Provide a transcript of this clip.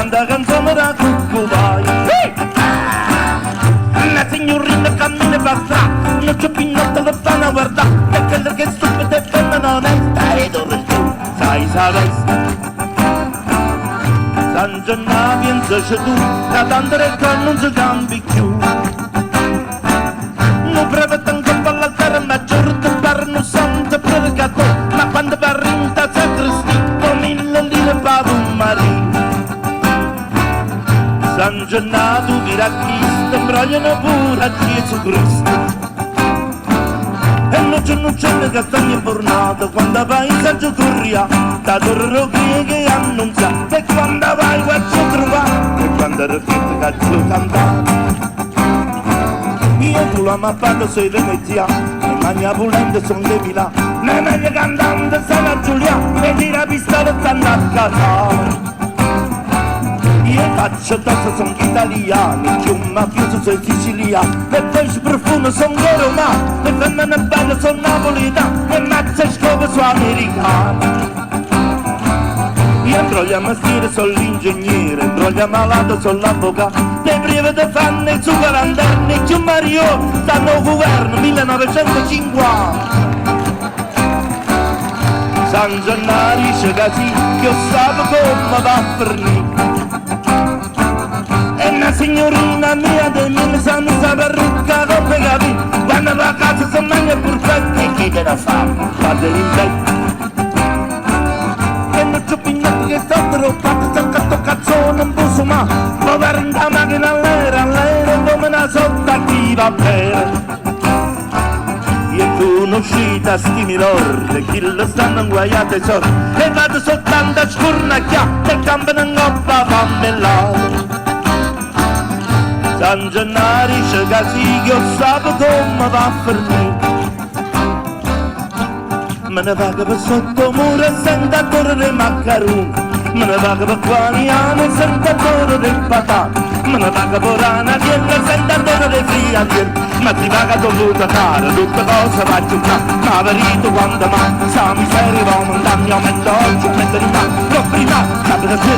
canta canzone da cucco vai. La signorina cammina per strada, non c'è più notte lo stanno a guardare, e quello che stupido e bella non è, stai dove tu, sai sapessi. San Gennaro pensaci tu, da tanto che non si cambi più. Non prevede un colpo all'altare, ma giuro ti pare un santo predicatore, ma quando parli in tazza cristi, con 1000 lire per un marito. San Gennaro tu dirà Cristo, imbrogliano pure a Gesù Cristo. E non c'è le castagne fornate, quando vai in San Giorgia, da torro che annuncia, e quando vai guarda trovare, e quando rifletti cazzo cantare. Io tu la mappata sei Venezia, e magna volente son le Milà, ne meglio cantante sei la Giulia, e tira pistola stanno a casa. Io faccio tazza son italiani, più mafioso sei siciliano, e poi sprofumo son romano, e femmine belle son napolitano, e mazza scopo sono americano. Io imbroglio a mestiere son l'ingegnere, imbroglio a malato son l'avvocato, dei brividi fanno i suoi 40 anni, più Mario stanno al governo 1950. San Gennaro dice così, che io sapevo come va a finire. E una signorina mia dei miei sanno sa parrucca come capì, quando va a casa si mangia perfetto, e chi te la fa? Fate l'impetto. E non c'ho più niente che sta troppo, sto cazzone non posso mai, muovere in la macchina all'aereo, come una sotta chi va bene. Io conoscita sti milord, chi lo stanno inguaiate sordi, e vado soltanto a scurnacchiare, e cambiano in coppa fammellato. San Gennaro dice così, che io sapevo come va a finire. Me ne vaga per sotto muro e sento ancora dei maccaroni, me ne vaga per Guaniano e sento ancora dei patati, me ne vaga per Rana dietro e sento ancora dei friandieri, ma ti vaga dovuta cara, tutte cose va a giocare, ma verito quando mai, sa miseria va a montagna, aumenta oggi, aumenta di là, l'ho prima, sapete se